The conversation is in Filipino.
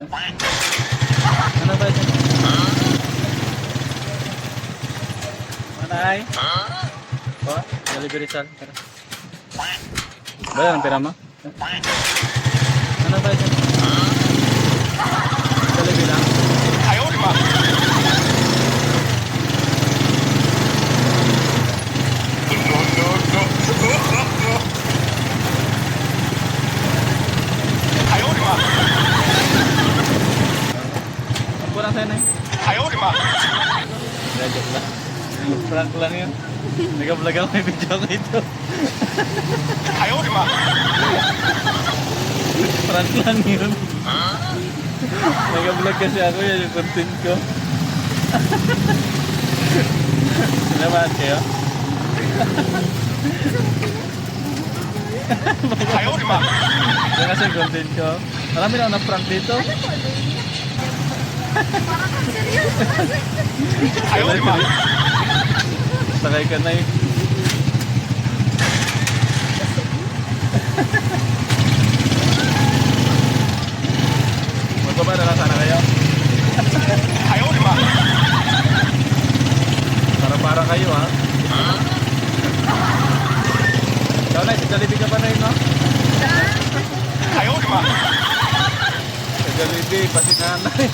Ano ba ito? Manay? Po? Jollibee Rizal. Tara. Ba yan ang pera mo? Ano ba ito? Jollibee lang? Ang kurang sa'yo na yun? Joke lang. Prank lang yun. Nag-vlog ako, may video ko ito. Prank lang yun. Nag-vlog kasi ako, yan yung content ko. Sinabahan kayo? Yan kasi yung content ko. Marami na ako na-prank dito. Sakay ka na eh. Magbaba na lang sana kayo. Para kayo ha. Ikaw na, sa Jollibee ka pa na yun no? Sa Jollibee, pati nanay.